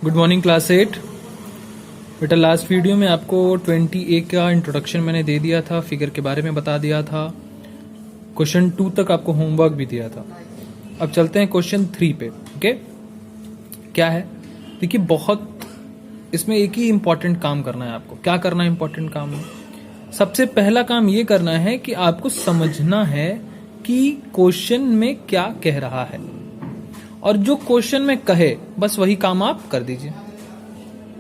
Good morning class 8। बेटा last video में आपको 20A का इंट्रोडक्शन मैंने दे दिया था, फिगर के बारे में बता दिया था, क्वेश्चन 2 तक आपको होमवर्क भी दिया था। अब चलते हैं क्वेश्चन 3 पे। ओके, क्या है देखिए, बहुत इसमें एक ही इंपॉर्टेंट काम करना है आपको। क्या करना है इंपॉर्टेंट काम में? सबसे पहला काम ये करना है कि आपको समझना है कि क्वेश्चन में क्या कह रहा है, और जो क्वेश्चन में कहे बस वही काम आप कर दीजिए।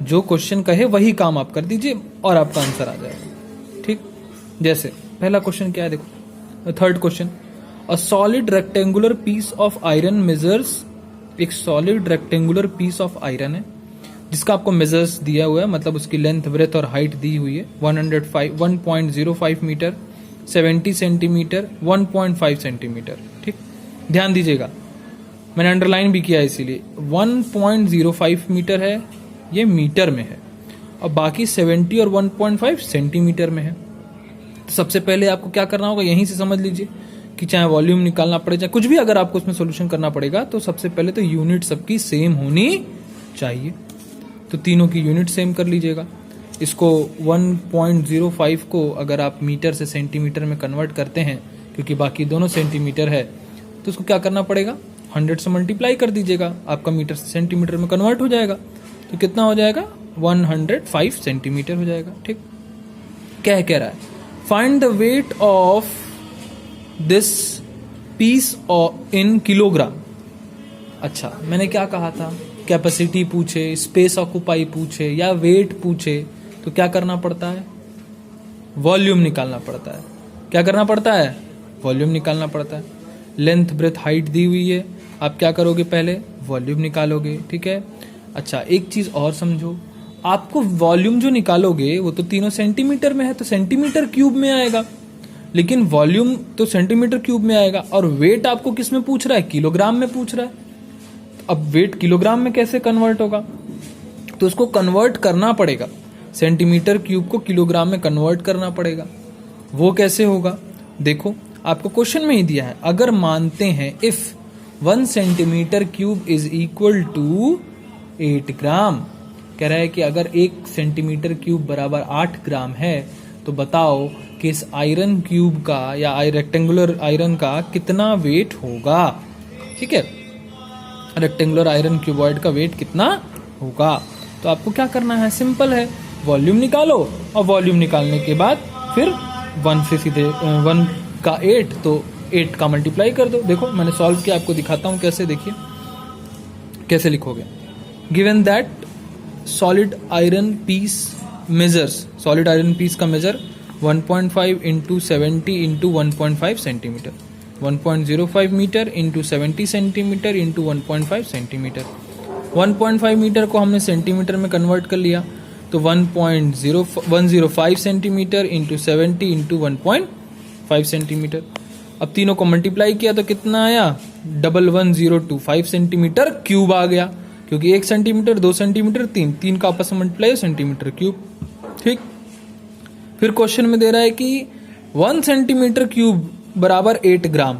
जो क्वेश्चन कहे वही काम आप कर दीजिए और आपका आंसर आ जाएगा। ठीक, जैसे पहला क्वेश्चन क्या है, देखो third question, a solid rectangular piece of iron measures. एक solid rectangular piece of iron है जिसका आपको मेजर्स दिया हुआ है, मतलब उसकी लेंथ, ब्रेथ और हाइट दी हुई है। 1.05 मीटर, 70 सेंटीमीटर, 1.5 सेंटीमीटर। ठीक, ध्यान दीजिएगा, मैंने अंडरलाइन भी किया है इसीलिए। 1.05 मीटर है, ये मीटर में है, और बाकी 70 और 1.5 सेंटीमीटर में है। तो सबसे पहले आपको क्या करना होगा, यहीं से समझ लीजिए कि चाहे वॉल्यूम निकालना पड़े, चाहे कुछ भी अगर आपको उसमें सोल्यूशन करना पड़ेगा, तो सबसे पहले तो यूनिट सबकी सेम होनी चाहिए। तो तीनों की यूनिट सेम कर लीजिएगा। इसको 1.05 को अगर आप मीटर से सेंटीमीटर में कन्वर्ट करते हैं, क्योंकि बाकी दोनों सेंटीमीटर है, तो उसको क्या करना पड़ेगा, 100 से मल्टीप्लाई कर दीजिएगा, आपका मीटर से सेंटीमीटर में कन्वर्ट हो जाएगा। तो कितना हो जाएगा, 105 सेंटीमीटर हो जाएगा। ठीक, क्या है, कह रहा है find the weight of this piece in kilogram. अच्छा, मैंने क्या कहा था, कैपेसिटी पूछे, स्पेस ऑक्यूपाई पूछे या वेट पूछे तो क्या करना पड़ता है, वॉल्यूम निकालना पड़ता है। क्या करना पड़ता है, वॉल्यूम निकालना पड़ता है। लेंथ, ब्रेथ, हाइट दी हुई है, आप क्या करोगे, पहले वॉल्यूम निकालोगे। ठीक है। अच्छा, एक चीज और समझो, आपको वॉल्यूम जो निकालोगे वो तो तीनों सेंटीमीटर में है, तो सेंटीमीटर क्यूब में आएगा, लेकिन वॉल्यूम तो सेंटीमीटर क्यूब में आएगा। और वेट आपको किस में पूछ रहा है, किलोग्राम में पूछ रहा है। अब वेट किलोग्राम में कैसे कन्वर्ट होगा, तो उसको कन्वर्ट करना पड़ेगा, सेंटीमीटर क्यूब को किलोग्राम में कन्वर्ट करना पड़ेगा। वो कैसे होगा, देखो आपको क्वेश्चन में ही दिया है। अगर मानते हैं if 1 centimetre cube is equal to 8 gram, कह रहा है कि अगर 1 सेंटीमीटर क्यूब बराबर 8 ग्राम है, तो बताओ कि इस आयरन क्यूब का या रेक्टेंगुलर आयरन का कितना वेट होगा। ठीक है, रेक्टेंगुलर आयरन क्यूबॉइड का वेट कितना होगा। तो आपको क्या करना है, सिंपल है, वॉल्यूम निकालो, और वॉल्यूम निकालने के बाद फिर 1 से सीधे 1 का 8, तो 8 का मल्टीप्लाई कर दो। देखो मैंने सॉल्व किया, आपको दिखाता हूं कैसे, देखिए कैसे लिखोगे। Given that solid iron piece measures, solid iron piece का measure 1.5 into 70 into 1.5 centimetre, 1.05 metre into 70 centimetre into 1.5 centimetre. 1.5 metre को हमने सेंटीमीटर में कन्वर्ट कर लिया, तो 1.105 सेंटीमीटर इंटू 70 इंटू 1.5 सेंटीमीटर। अब तीनों को मल्टीप्लाई किया तो कितना आया, 11025 सेंटीमीटर क्यूब आ गया, क्योंकि 1 सेंटीमीटर, 2 सेंटीमीटर, 3 का आपस में मल्टीप्लाई सेंटीमीटर क्यूब। ठीक, फिर क्वेश्चन में दे रहा है कि 1 सेंटीमीटर क्यूब बराबर 8 ग्राम,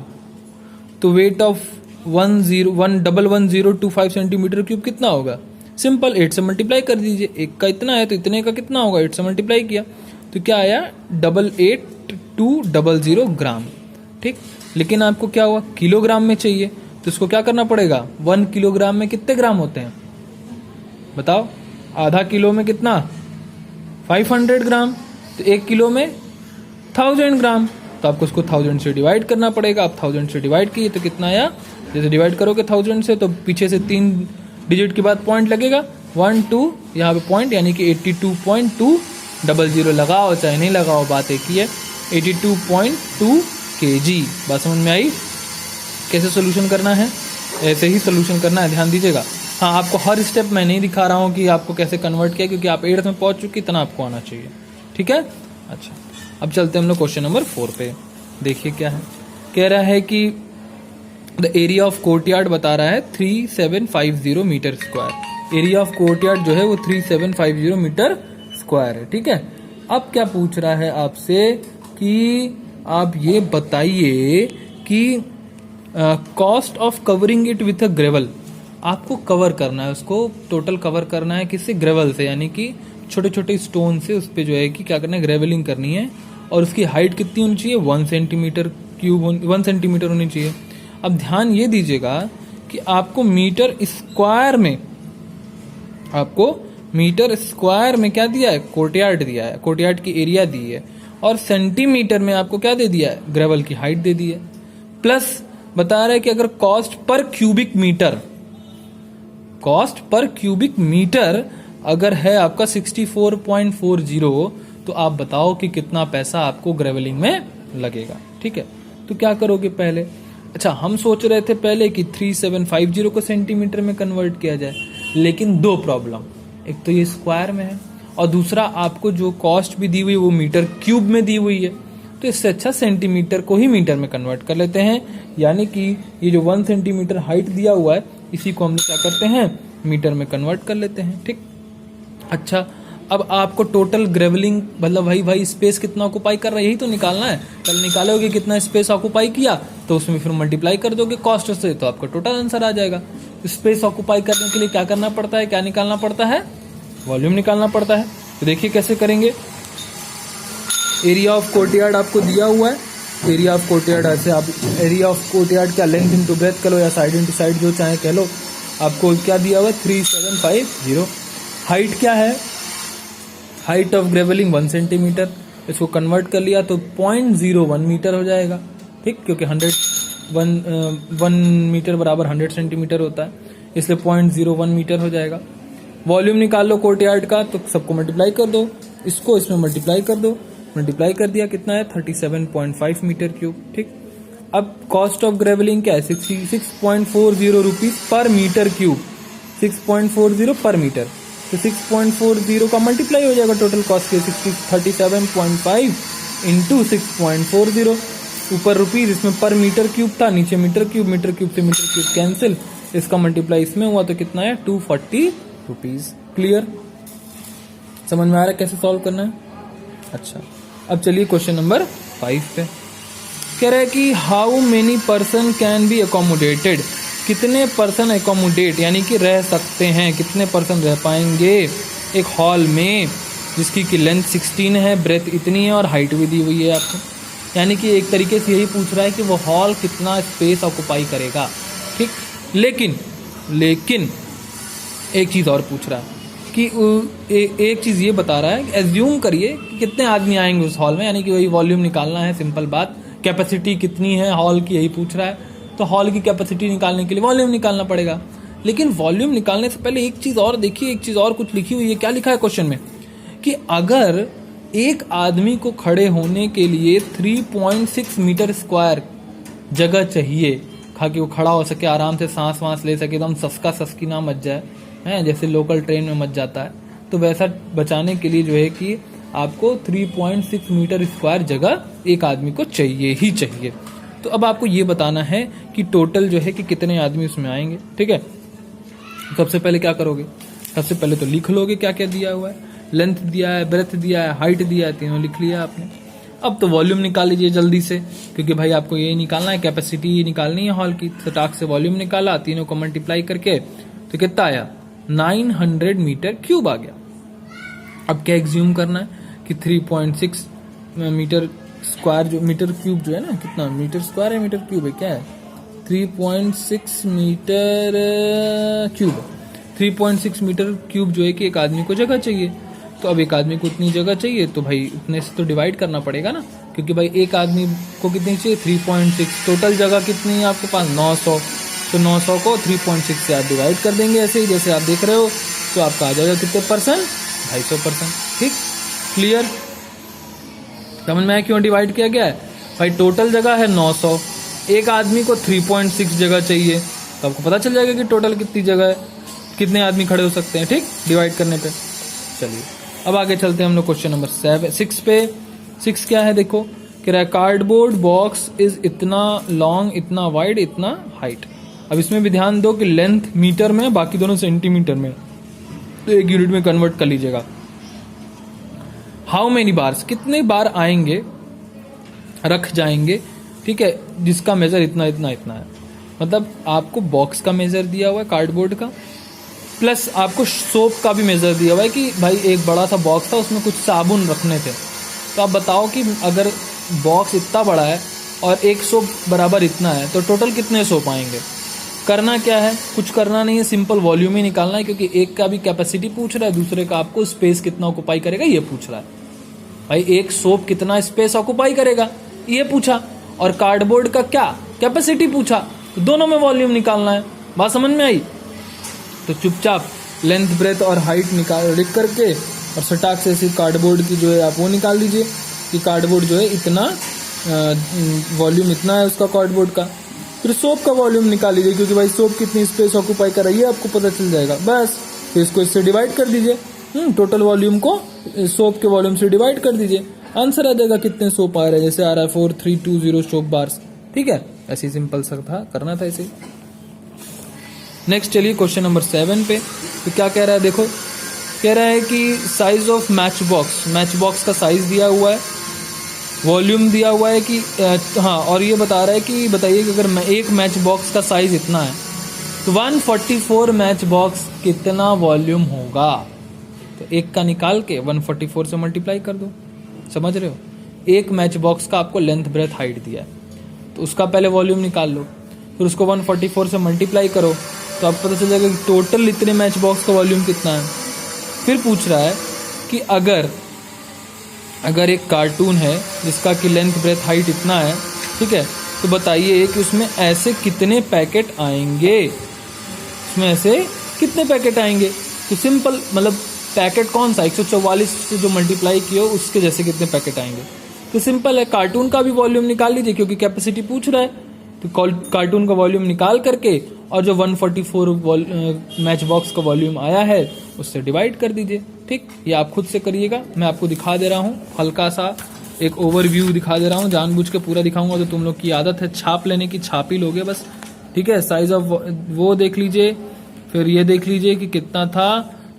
तो वेट ऑफ 11025 सेंटीमीटर क्यूब कितना होगा, सिंपल 8 से मल्टीप्लाई कर दीजिए। एक का इतना है तो इतने का कितना होगा, 8 से मल्टीप्लाई किया तो क्या आया, 88200 ग्राम। ठीक, लेकिन आपको क्या हुआ, किलोग्राम में चाहिए, तो इसको क्या करना पड़ेगा, 1 किलोग्राम में कितने ग्राम होते हैं बताओ, आधा किलो में कितना, 500 ग्राम, तो 1 किलो में 1000 ग्राम, तो आपको उसको 1000 से डिवाइड करना पड़ेगा। आप 1000 से डिवाइड किए तो कितना आया, जैसे डिवाइड करोगे 1000 से तो पीछे से 3 डिजिट के बाद पॉइंट लगेगा, 1 2, यहाँ पे पॉइंट, यानी कि 82.200 लगाओ चाहे नहीं लगाओ, बात एक ही है, 82.2 kg। बात समझ में आई, कैसे सोल्यूशन करना है, ऐसे ही सोल्यूशन करना है, ध्यान दीजिएगा। हाँ, आपको हर स्टेप मैं नहीं दिखा रहा हूँ कि आपको कैसे कन्वर्ट किया, क्योंकि आप 8th में पहुंच चुके, इतना आपको आना चाहिए। ठीक है। अच्छा, अब चलते हैं हम लोग क्वेश्चन नंबर 4 पे। देखिए क्या है, कह रहा है कि द एरिया ऑफ कोर्टयार्ड बता रहा है 3750 metre square. Area of courtyard जो है वो 3750 मीटर स्क्वायर है। ठीक है, अब क्या पूछ रहा है आपसे कि आप ये बताइए कि cost of covering it with a gravel, आपको कवर करना है, उसको टोटल कवर करना है किससे, ग्रेवल से, यानी कि छोटे छोटे स्टोन से उस पर जो है कि क्या करना है, ग्रेवलिंग करनी है। और उसकी हाइट कितनी होनी चाहिए, 1 सेंटीमीटर क्यूब 1 सेंटीमीटर होनी चाहिए। अब ध्यान ये दीजिएगा कि आपको मीटर स्क्वायर में, आपको मीटर स्क्वायर में क्या दिया है, कोर्टयार्ड दिया है, कोर्टयार्ड की एरिया दी है, और सेंटीमीटर में आपको क्या दे दिया है, ग्रेवल की हाइट दे दी है। प्लस बता रहा है कि अगर cost per cubic metre, cost per cubic metre अगर है आपका 64.40, तो आप बताओ कि कितना पैसा आपको ग्रेवलिंग में लगेगा। ठीक है, तो क्या करोगे पहले, अच्छा हम सोच रहे थे पहले कि 3750 को सेंटीमीटर में कन्वर्ट किया जाए, लेकिन दो प्रॉब्लम, एक तो ये स्क्वायर में है और दूसरा आपको जो कॉस्ट भी दी हुई है वो मीटर क्यूब में दी हुई है, तो इससे अच्छा सेंटीमीटर को ही मीटर में कन्वर्ट कर लेते हैं। यानी कि ये जो 1 सेंटीमीटर हाइट दिया हुआ है इसी को हम क्या करते हैं, मीटर में कन्वर्ट कर लेते हैं। ठीक, अच्छा अब आपको टोटल ग्रेवलिंग मतलब भाई स्पेस कितना ऑक्यूपाई कर रहा है यही तो निकालना है। कल निकालोगे कितना स्पेस ऑक्यूपाई किया तो उसमें फिर मल्टीप्लाई कर दोगे कॉस्ट से, तो आपका टोटल आंसर आ जाएगा। स्पेस ऑक्यूपाई करने के लिए क्या करना पड़ता है, क्या निकालना पड़ता है, वॉल्यूम निकालना पड़ता है। तो देखिए कैसे करेंगे, एरिया ऑफ कोर्टयार्ड आपको दिया हुआ है, एरिया ऑफ कोर्टयार्ड ऐसे आप एरिया ऑफ कोर्टयार्ड क्या लेंथ इंटू ब्रेथ करो या साइड इंटू साइड जो चाहे कह लो, आपको क्या दिया हुआ है 3750। हाइट क्या है, हाइट ऑफ ग्रेवलिंग 1 सेंटीमीटर, इसको कन्वर्ट कर लिया तो 0.01 मीटर हो जाएगा। ठीक, क्योंकि 1 मीटर बराबर 100 सेंटीमीटर होता है, इसलिए 0.01 मीटर हो जाएगा। वॉल्यूम निकाल लो कोर्टयार्ड का, तो सबको मल्टीप्लाई कर दो, इसको इसमें मल्टीप्लाई कर दो, मल्टीप्लाई कर दिया कितना है 37.5 मीटर क्यूब। ठीक, अब कॉस्ट ऑफ ग्रेवलिंग क्या है 66.40 रुपीज पर मीटर क्यूब, 6.40 पर मीटर, तो 6.40 का मल्टीप्लाई हो जाएगा टोटल कॉस्ट के 37.5 इंटू 6.40, ऊपर रुपीज इसमें पर मीटर क्यूब था, नीचे मीटर क्यूब से मीटर क्यूब कैंसिल, इसका मल्टीप्लाई इसमें हुआ तो कितना है 240 रुपीज। क्लियर, समझ में आ रहा है कैसे सॉल्व करना है। अच्छा अब चलिए क्वेश्चन नंबर 5 पे कह रहा है कि how many person can be accommodated, कितने पर्सन एकोमोडेट यानी कि रह सकते हैं, कितने पर्सन रह पाएंगे एक हॉल में जिसकी कि लेंथ 16 है, ब्रेथ इतनी है और हाइट भी दी हुई है आपको। यानी कि एक तरीके से यही पूछ रहा है कि वो हॉल कितना स्पेस ऑक्यूपाई करेगा। ठीक, लेकिन एक चीज़ और पूछ रहा है कि एक चीज़ ये बता रहा है, एज्यूम करिए कि कितने आदमी आएंगे उस हॉल में, यानी कि वही वॉल्यूम निकालना है, सिंपल बात, कैपेसिटी कितनी है हॉल की यही पूछ रहा है, तो हॉल की कैपेसिटी निकालने के लिए वॉल्यूम निकालना पड़ेगा। लेकिन वॉल्यूम निकालने से पहले एक चीज़ और देखिए, एक चीज़ और कुछ लिखी हुई है। क्या लिखा है क्वेश्चन में कि अगर एक आदमी को खड़े होने के लिए 3.6 मीटर स्क्वायर जगह चाहिए, कि वो खड़ा हो सके, आराम से सांस वांस ले सके, एकदम सस्की ना मच जाए है, जैसे लोकल ट्रेन में मच जाता है, तो वैसा बचाने के लिए जो है कि आपको 3.6 मीटर स्क्वायर जगह एक आदमी को चाहिए ही चाहिए। तो अब आपको ये बताना है कि टोटल जो है कि कितने आदमी उसमें आएंगे। ठीक है, सबसे पहले क्या करोगे, सबसे पहले तो लिख लोगे क्या क्या दिया हुआ है, लेंथ दिया है, ब्रेथ दिया है, हाइट दिया है, तीनों लिख लिया आपने। अब तो वॉल्यूम निकाल लीजिए जल्दी से, क्योंकि भाई आपको ये निकालना है, कैपेसिटी निकालनी है हॉल की। सटाक से वॉल्यूम निकाला, तीनों को मल्टीप्लाई करके तो कितना आया 900 मीटर क्यूब आ गया। अब क्या एग्ज्यूम करना है कि 3.6 मीटर स्क्वायर जो मीटर क्यूब जो है ना, कितना मीटर स्क्वायर है मीटर क्यूब है, क्या है 3.6 मीटर क्यूब, 3.6 मीटर क्यूब जो है कि एक आदमी को जगह चाहिए। तो अब एक आदमी को उतनी जगह चाहिए तो भाई उतने से तो डिवाइड करना पड़ेगा ना, क्योंकि भाई एक आदमी को कितनी चाहिए 3.6, टोटल जगह कितनी है आपके पास 900, तो 900 को 3.6 से आप डिवाइड कर देंगे ऐसे ही जैसे आप देख रहे हो, तो आपका आ जाएगा कितने परसेंट 250%। ठीक, क्लियर, समझ में आया क्यों डिवाइड किया गया है भाई। टोटल जगह है 900, एक आदमी को 3.6 जगह चाहिए, तो आपको पता चल जाएगा कि टोटल कितनी जगह है, कितने आदमी खड़े हो सकते हैं। ठीक, डिवाइड करने पे। चलिए अब आगे चलते हैं हम लोग क्वेश्चन नंबर 6 पे। 6 क्या है देखो, कह रहा है कार्डबोर्ड बॉक्स इज इतना लॉन्ग, इतना वाइड, इतना हाइट। अब इसमें भी ध्यान दो कि लेंथ मीटर में, बाकी दोनों सेंटीमीटर में, तो एक यूनिट में कन्वर्ट कर लीजिएगा। हाउ मेनी बार्स, कितने बार आएंगे, रख जाएंगे, ठीक है, जिसका मेजर इतना इतना इतना है, मतलब आपको बॉक्स का मेजर दिया हुआ है कार्डबोर्ड का, प्लस आपको सोप का भी मेजर दिया हुआ है कि भाई एक बड़ा सा बॉक्स था, उसमें कुछ साबुन रखने थे। तो आप बताओ कि अगर बॉक्स इतना बड़ा है और एक सोप बराबर इतना है तो टोटल कितने सोप आएंगे। करना क्या है, कुछ करना नहीं है, सिंपल वॉल्यूम ही निकालना है, क्योंकि एक का भी कैपेसिटी पूछ रहा है, दूसरे का आपको स्पेस कितना ऑक्युपाई करेगा ये पूछ रहा है। भाई एक सोप कितना स्पेस ऑक्युपाई करेगा ये पूछा, और कार्डबोर्ड का क्या कैपेसिटी पूछा, तो दोनों में वॉल्यूम निकालना है। बात समझ में आई? तो चुपचाप लेंथ ब्रेथ और हाइट निकाल लिख करके और सटाक से ऐसे कार्डबोर्ड की जो है आप वो निकाल लीजिए कि कार्डबोर्ड जो है इतना वॉल्यूम इतना है उसका कार्डबोर्ड का। फिर सोप का वॉल्यूम निकाल लीजिए, क्योंकि भाई सोप कितनी स्पेस ऑक्युपाई कर रही है आपको पता चल जाएगा। बस फिर इसको इससे डिवाइड कर दीजिए, टोटल वॉल्यूम को सोप के वॉल्यूम से डिवाइड कर दीजिए, आंसर आ जाएगा कितने सोप आ रहे हैं। जैसे आ रहा है 4320 सोप बार्स। ठीक है, ऐसे सिंपल सा था, करना था ऐसे। नेक्स्ट चलिए क्वेश्चन नंबर 7 पे। तो क्या कह रहा है देखो, कह रहा है कि साइज ऑफ मैच बॉक्स का साइज दिया हुआ है, वॉल्यूम दिया हुआ है कि हाँ, और ये बता रहा है कि बताइए कि अगर एक मैच बॉक्स का साइज इतना है तो 144 मैच बॉक्स कितना वॉल्यूम होगा। तो एक का निकाल के 144 से मल्टीप्लाई कर दो, समझ रहे हो। एक मैच बॉक्स का आपको लेंथ ब्रेथ हाइट दिया है, तो उसका पहले वॉल्यूम निकाल लो, फिर उसको 144 से मल्टीप्लाई करो, तो आपको पता चल जाएगा कि टोटल इतने मैच बॉक्स का वॉल्यूम कितना है। फिर पूछ रहा है कि अगर एक कार्टून है जिसका कि लेंथ ब्रेथ हाइट इतना है, ठीक है, तो बताइए कि उसमें ऐसे कितने पैकेट आएंगे, उसमें ऐसे कितने पैकेट आएंगे। तो सिंपल मतलब पैकेट कौन सा 144 से जो मल्टीप्लाई किया उसके जैसे कितने पैकेट आएंगे। तो सिंपल है, कार्टून का भी वॉल्यूम निकाल लीजिए, क्योंकि कैपेसिटी पूछ रहा है। तो कार्टून का वॉल्यूम निकाल करके और जो 144 मैच बॉक्स का वॉल्यूम आया है उससे डिवाइड कर दीजिए। ठीक, ये आप खुद से करिएगा, मैं आपको दिखा दे रहा हूँ, हल्का सा एक ओवरव्यू दिखा दे रहा हूँ, जानबूझ के पूरा दिखाऊंगा तो तुम लोग की आदत है छाप लेने की, छाप ही लोगे बस। ठीक है, साइज ऑफ वो देख लीजिए, फिर ये देख लीजिए कि कितना था,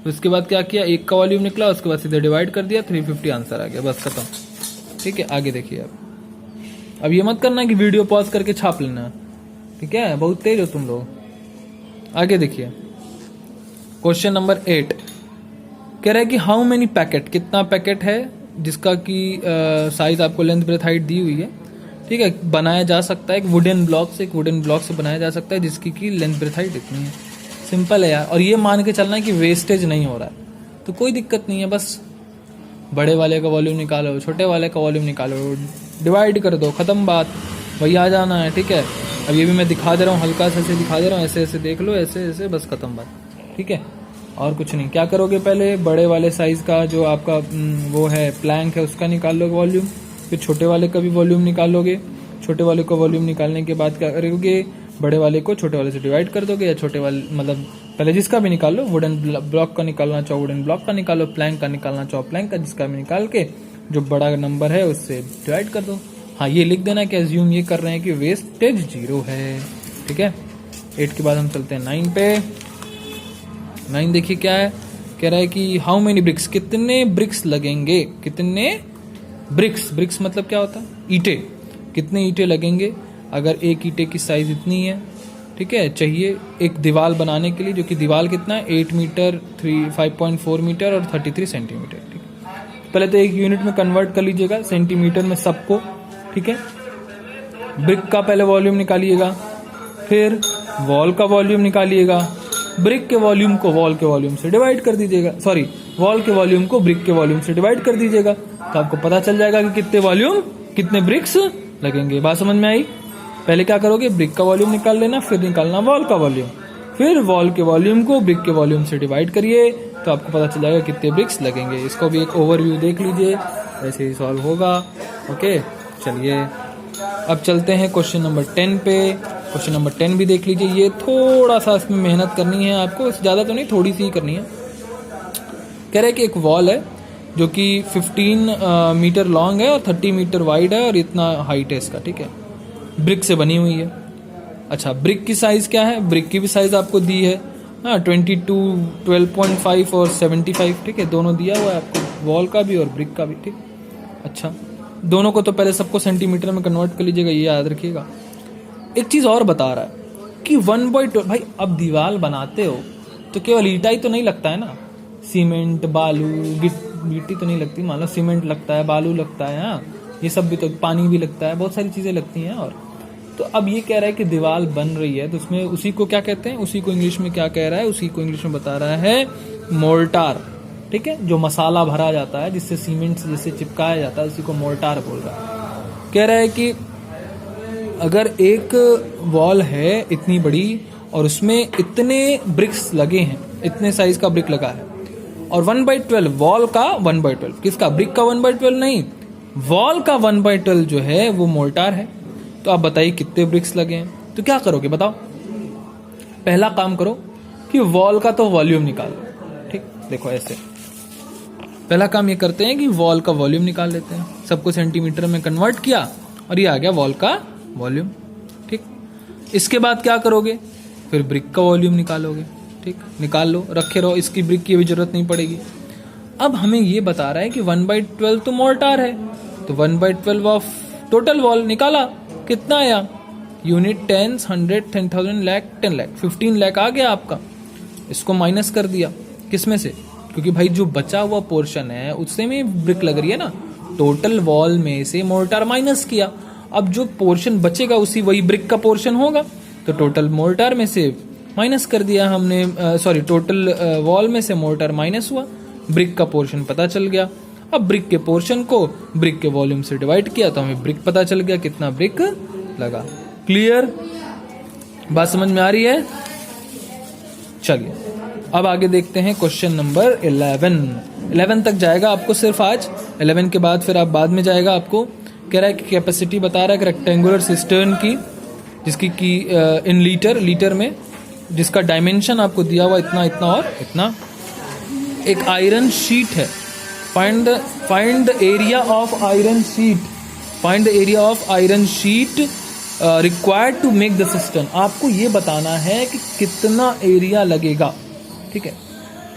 उसके बाद क्या किया, एक का वॉल्यूम निकला, उसके बाद सीधे डिवाइड कर दिया, 350 आंसर आ गया, बस खत्म। ठीक है, आगे देखिए आप। अब ये मत करना कि वीडियो पॉज करके छाप लेना, ठीक है, बहुत तेज हो तुम लोग। आगे देखिए क्वेश्चन नंबर 8 कह रहा है कि हाउ मेनी पैकेट, कितना पैकेट है जिसका कि साइज आपको लेंथ ब्रेथ हाइट दी हुई है। ठीक है, बनाया जा सकता है एक वुडन ब्लॉक से बनाया जा सकता है जिसकी की लेंथ ब्रेथ हाइट इतनी है। सिंपल है यार, और ये मान के चलना है कि वेस्टेज नहीं हो रहा है, तो कोई दिक्कत नहीं है। बस बड़े वाले का वॉल्यूम निकालो, छोटे वाले का वॉल्यूम निकालो, डिवाइड कर दो, खत्म बात, वही आ जाना है। ठीक है, अब ये भी मैं दिखा दे रहा हूँ, हल्का से ऐसे दिखा दे रहा हूँ, ऐसे ऐसे देख लो, ऐसे ऐसे, बस खत्म बात। ठीक है, और कुछ नहीं। क्या करोगे, पहले बड़े वाले साइज का जो आपका वो है प्लैंक है उसका निकाल लोगे वॉल्यूम, फिर छोटे वाले का भी वॉल्यूम निकालोगे। छोटे वाले का वॉल्यूम निकालने के बाद क्या करोगे, बड़े वाले को छोटे वाले से डिवाइड कर दोगे, या छोटे वाले मतलब पहले जिसका भी निकाल लो, वुडन ब्लॉक का निकालना चाहो वुडन ब्लॉक का निकालो, प्लैंक का निकालना चाहो प्लैंक का, जिसका भी निकाल के जो बड़ा नंबर है उससे डिवाइड कर दो। हाँ, ये लिख देना कि एज्यूम ये कर रहे हैं कि वेस्टेज 0 है। ठीक है, 8 के बाद हम चलते हैं 9 पे। 9 देखिए क्या है, कह रहा है कि हाउ मेनी ब्रिक्स, कितने ब्रिक्स लगेंगे, कितने ब्रिक्स मतलब क्या होता है, ईंटे, कितने ईंटे लगेंगे अगर एक ईंटे की साइज इतनी है। ठीक है, चाहिए एक दीवार बनाने के लिए, जो कि दीवार कितना है 8 मीटर 5.4 मीटर और 33 सेंटीमीटर। ठीक है, पहले तो एक यूनिट में कन्वर्ट कर लीजिएगा सेंटीमीटर में सबको। ठीक है, ब्रिक का पहले वॉल्यूम निकालिएगा, फिर वॉल का वॉल्यूम निकालिएगा, ब्रिक के वॉल्यूम को वॉल के वॉल्यूम से डिवाइड कर दीजिएगा, सॉरी वॉल के वॉल्यूम को ब्रिक के वॉल्यूम से डिवाइड कर दीजिएगा, तो आपको पता चल जाएगा कि कितने वॉल्यूम कितने ब्रिक्स लगेंगे। बात समझ में आई? पहले क्या करोगे, ब्रिक का वॉल्यूम निकाल लेना, फिर निकालना वॉल का वॉल्यूम, फिर वॉल के वॉल्यूम को ब्रिक के वॉल्यूम से डिवाइड करिए, तो आपको पता चल जाएगा कितने ब्रिक्स लगेंगे। इसको भी एक ओवरव्यू देख लीजिए, ऐसे ही सॉल्व होगा। ओके, चलिए अब चलते हैं क्वेश्चन नंबर 10 पे। क्वेश्चन नंबर 10 भी देख लीजिए, ये थोड़ा सा इसमें मेहनत करनी है आपको, ज़्यादा तो नहीं, थोड़ी सी ही करनी है। कह रहा है कि एक वॉल है जो कि 15 मीटर लॉन्ग है और 30 मीटर वाइड है और इतना हाइट है इसका। ठीक है, ब्रिक से बनी हुई है। अच्छा, ब्रिक की साइज क्या है, ब्रिक की भी साइज आपको दी है, हाँ 22, 12.5 और 75। ठीक है, दोनों दिया हुआ है आपको, वॉल का भी और ब्रिक का भी। ठीक, अच्छा दोनों को तो पहले सबको सेंटीमीटर में कन्वर्ट कर लीजिएगा, ये याद रखिएगा। एक चीज़ और बता रहा है, कि 1/12 भाई अब दीवार बनाते हो तो केवल ईटा ही तो नहीं लगता है ना, सीमेंट बालू गिट्टी तो नहीं लगती, मान लो सीमेंट लगता है, बालू लगता है, हाँ ये सब भी तो, पानी भी लगता है, बहुत सारी चीजें लगती हैं। और तो अब ये कह रहा है कि दीवार बन रही है तो उसमें उसी को क्या कहते हैं, उसी को इंग्लिश में क्या कह रहा है, उसी को इंग्लिश में बता रहा है मोर्टार। ठीक है, जो मसाला भरा जाता है जिससे सीमेंट से जैसे चिपकाया जाता है उसी को मोर्टार बोल रहा है। कह रहा है कि अगर एक वॉल है इतनी बड़ी और उसमें इतने ब्रिक्स लगे हैं, इतने साइज का ब्रिक लगा है, और 1/12 वॉल का 1/12, किसका, ब्रिक का 1/12 नहीं, वॉल का 1/12 जो है वो मोर्टार है। तो आप बताइए कितने ब्रिक्स लगे हैं, तो क्या करोगे बताओ। पहला काम करो कि वॉल का तो वॉल्यूम निकालो। ठीक, देखो ऐसे पहला काम ये करते हैं कि वॉल का वॉल्यूम निकाल लेते हैं, सबको सेंटीमीटर में कन्वर्ट किया और ये आ गया वॉल का वॉल्यूम। ठीक, इसके बाद क्या करोगे, फिर ब्रिक का वॉल्यूम निकालोगे। ठीक, निकाल लो, रखे रहो, इसकी ब्रिक की भी जरूरत नहीं पड़ेगी। अब हमें ये बता रहा है कि 1/12 तो मोर्टार है, तो 1/12 ऑफ टोटल वॉल निकाला, कितना आया, यूनिट 10, 100, 10,000, लाख, 10 लाख, 15 लाख आ गया आपका। इसको माइनस कर दिया, किसमें से, क्योंकि भाई जो बचा हुआ पोर्शन है उससे में ब्रिक लग रही है ना, टोटल वॉल में से मोर्टार माइनस किया, अब जो पोर्शन बचेगा उसी वही ब्रिक का पोर्शन होगा, तो टोटल मोर्टार में से माइनस कर दिया हमने, टोटल वॉल में से मोर्टार माइनस हुआ, ब्रिक का पोर्शन पता चल गया। अब ब्रिक के पोर्शन को ब्रिक के वॉल्यूम से डिवाइड किया तो हमें ब्रिक पता चल गया कितना ब्रिक लगा। क्लियर, बात समझ में आ रही है। चलिए अब आगे देखते हैं क्वेश्चन नंबर 11 तक जाएगा आपको सिर्फ आज, 11 के बाद फिर आप बाद में जाएगा आपको। कह रहा है कि कैपेसिटी बता रहा है रेक्टेंगुलर सिस्टर्न की, जिसकी की इन लीटर में, जिसका डायमेंशन आपको दिया हुआ इतना इतना और इतना। एक आयरन शीट है, find the area of iron sheet, find the area of iron sheet required to make the system. आपको ये बताना है कि कितना एरिया लगेगा। ठीक है,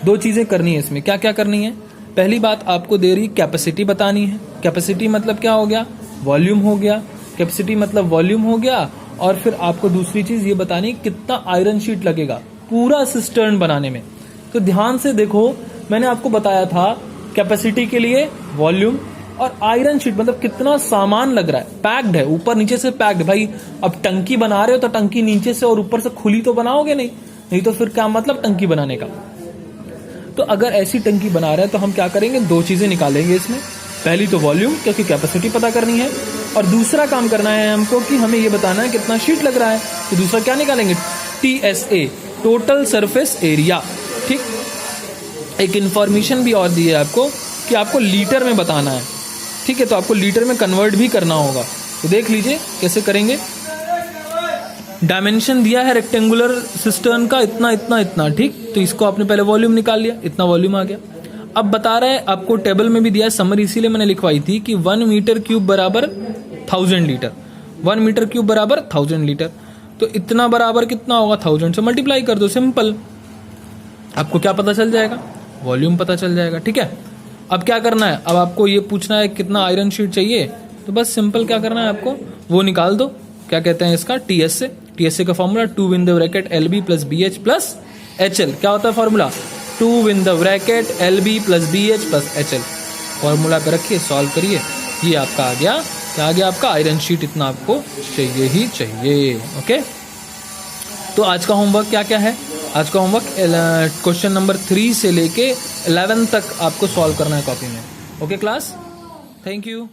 दो चीजें करनी है इसमें, क्या क्या करनी है। पहली बात आपको दे रही कैपेसिटी बतानी है, कैपेसिटी मतलब क्या हो गया, वॉल्यूम हो गया, कैपेसिटी मतलब वॉल्यूम हो गया। और फिर आपको दूसरी चीज ये बतानी कितना आयरन शीट लगेगा पूरा सिस्टर्न बनाने में। तो ध्यान से देखो, मैंने आपको बताया था कैपेसिटी के लिए वॉल्यूम, और आयरन शीट मतलब कितना सामान लग रहा है, पैक्ड है, ऊपर नीचे से पैक्ड। भाई अब टंकी बना रहे हो तो टंकी नीचे से और ऊपर से खुली तो बनाओगे नहीं तो फिर क्या मतलब टंकी बनाने का। तो अगर ऐसी टंकी बना रहे हैं तो हम क्या करेंगे, दो चीजें निकालेंगे इसमें। पहली तो वॉल्यूम, क्योंकि कैपेसिटी पता करनी है, और दूसरा काम करना है हमको कि हमें ये बताना है कितना शीट लग रहा है। तो दूसरा क्या निकालेंगे, TSA, टोटल सरफेस एरिया। ठीक, एक इंफॉर्मेशन भी और दी है आपको कि आपको लीटर में बताना है। ठीक है, तो आपको लीटर में कन्वर्ट भी करना होगा, तो देख लीजिए कैसे करेंगे। डायमेंशन दिया है रेक्टेंगुलर सिस्टर्न का इतना इतना इतना। ठीक, तो इसको आपने पहले वॉल्यूम निकाल लिया, इतना वॉल्यूम आ गया। अब बता रहा है आपको, टेबल में भी दिया है, समरी इसीलिए मैंने लिखवाई थी कि 1 मीटर क्यूब बराबर 1000 लीटर, 1 मीटर क्यूब बराबर 1000 लीटर। तो इतना बराबर कितना होगा, 1000 से मल्टीप्लाई कर दो, सिंपल। आपको क्या पता चल जाएगा, वॉल्यूम पता चल जाएगा। ठीक है, अब क्या करना है, अब आपको ये पूछना है कितना आयरन शीट चाहिए, तो बस सिंपल क्या करना है आपको, वो निकाल दो। क्या कहते हैं इसका, TSA का formula 2 in the bracket LB plus BH plus HL। क्या होता है formula, 2 in the bracket LB plus BH plus HL। Formula पे रखिए, सॉल्व करिए, ये आपका आ गया। क्या आ गया आपका, आयरन शीट इतना आपको चाहिए ही चाहिए। ओके, तो आज का होमवर्क क्या क्या है, आज का होमवर्क क्वेश्चन नंबर 3 से लेके 11 तक आपको सॉल्व करना है कॉपी में। Okay class, thank you.